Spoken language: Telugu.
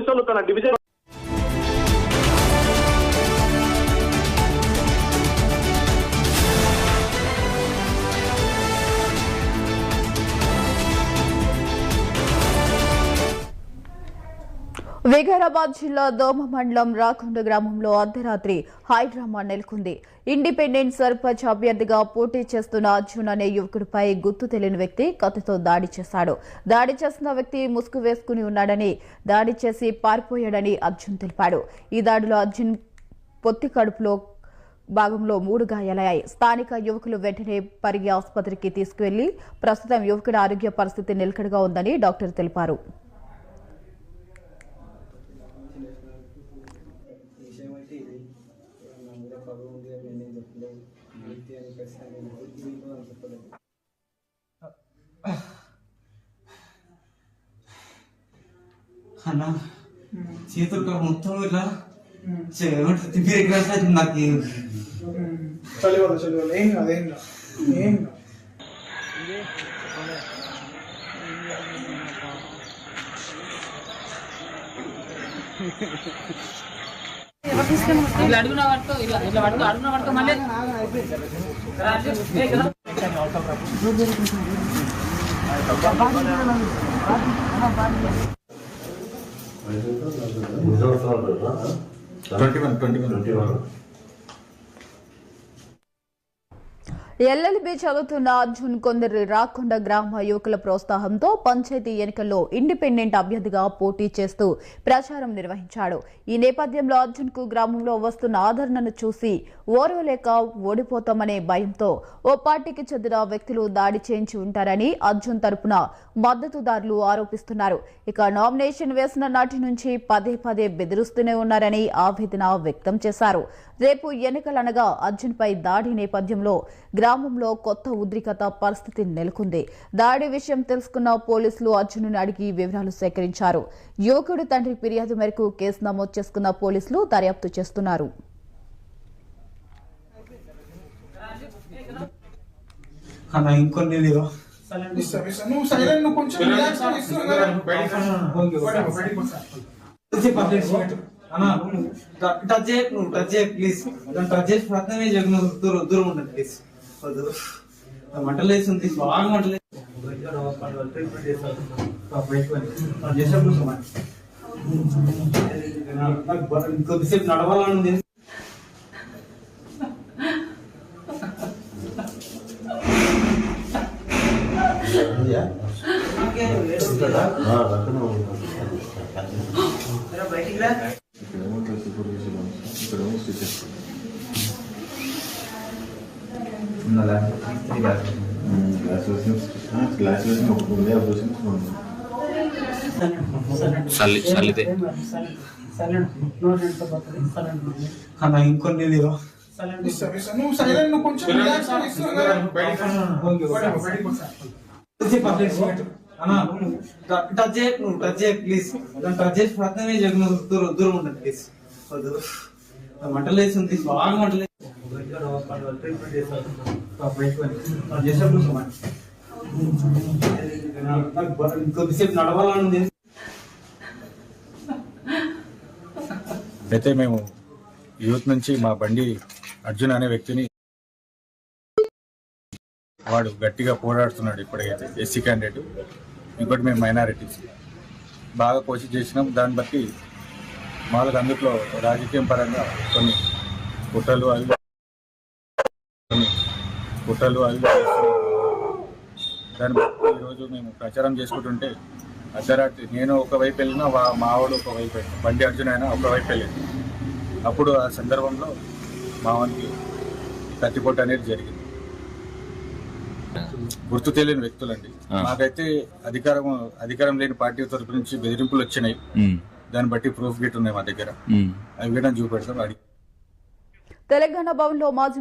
పోలీసులు తన డివిజన్ వికారాబాద్ జిల్లా దోమ మండలం రాకొండ గ్రామంలో అర్ధరాత్రి హైడ్రామా నెలకొంది. ఇండిపెండెంట్ సర్పంచ్ అభ్యర్థిగా పోటీ చేస్తున్న అర్జున్ అనే యువకుడిపై గుర్తు తెలియని వ్యక్తి కత్తితో దాడి చేశాడు. దాడి చేసిన వ్యక్తి ముసుగు వేసుకుని ఉన్నాడని, దాడి చేసి పారిపోయాడని అర్జున్ తెలిపాడు. ఈ దాడిలో అర్జున్ పొత్తి కడుపులో భాగంలో 3 గాయాలయ్యాయి. స్థానిక యువకులు వెంటనే పరిగి ఆసుపత్రికి తీసుకువెళ్లి ప్రస్తుతం యువకుడి ఆరోగ్య పరిస్థితి నిలకడగా ఉందని డాక్టర్ తెలిపారు. అన్నా చేతులు మొత్తం ఇలా నాకు చలివాళ్ళు ఏం కాదు ఏం అడుగున పట్టుకో ఇలా పట్టుకో అడుగున పట్టుకో మళ్ళీ ఎల్ఎల్బీ చదువుతున్న అర్జున్ కొందరి రాకొండ గ్రామ యువకుల ప్రోత్సాహంతో పంచాయతీ ఎన్నికల్లో ఇండిపెండెంట్ అభ్యర్థిగా పోటీ చేస్తూ ప్రచారం నిర్వహించాడు. ఈ నేపథ్యంలో అర్జున్ కు గ్రామంలో వస్తున్న ఆదరణను చూసి ఓర్వలేక ఓడిపోతామనే భయంతో ఓ పార్టీకి చెందిన వ్యక్తులు దాడి చేయించి ఉంటారని అర్జున్ తరపున మద్దతుదారులు ఆరోపిస్తున్నారు. ఇక నామినేషన్ వేసిన నాటి నుంచి పదే పదే బెదిరిస్తూనే ఉన్నారని ఆవేదన వ్యక్తం చేశారు. రేపు ఎన్నికలనగా అర్జున్ పై దాడి నేపథ్యంలో గ్రామంలో కొత్త ఉద్రిక్తత పరిస్థితి నెలకొంది. దాడి విషయం తెలుసుకున్న పోలీసులు అర్జున్ అడిగి వివరాలు సేకరించారు. యువకుడు తండ్రి ఫిర్యాదు మేరకు కేసు నమోదు చేసుకున్న పోలీసులు దర్యాప్తు చేస్తున్నారు. టచ్ చేయ ప్లీజ్ టచ్ చేసి ప్రయత్నమే దూరం ఉంటుంది ప్లీజ్ మంటలు వేస్తుంది బాగా మంటలు కొద్దిసేపు నడవాలని ఇంకొన్ని లేవా టచ్ చేయ ప్లీజ్ టచ్ చేసి ప్రయత్నమే దూరం ఉంటుంది ప్లీజ్ మంటలు వేస్తుంది బాగా మంటలు కొద్దిసేపు నడవాలని అయితే మేము యూత్ నుంచి మా బండి అర్జున్ అనే వ్యక్తిని వాడు గట్టిగా పోరాడుతున్నాడు. ఇప్పటికైతే ఎస్సీ క్యాండిడేట్, ఇంకోటి మేము మైనారిటీస్ బాగా కోషిష్ చేసినాం. దాన్ని బట్టి మాకు అందులో రాజకీయం పరంగా కొన్ని కుట్రలు అవి దాన్ని బట్టి ఈరోజు మేము ప్రచారం చేసుకుంటుంటే అర్ధరాత్రి నేను ఒకవైపు వెళ్ళినా మా వాడు ఒకవైపు వెళ్ళిన బండి అర్జున్ అయినా ఒకవైపు వెళ్ళింది. అప్పుడు ఆ సందర్భంలో మా వానికి కత్తిపోటు అనేది జరిగింది. గుర్తు తెలియని వ్యక్తులండి. మాకైతే అధికారం లేని పార్టీ తరపు నుంచి బెదిరింపులు వచ్చినాయి. దాన్ని బట్టి ప్రూఫ్ గిట్ ఉన్నాయి మా దగ్గర. అవి కూడా చూపెడతాం. తెలంగాణ భవన్లో మాజీ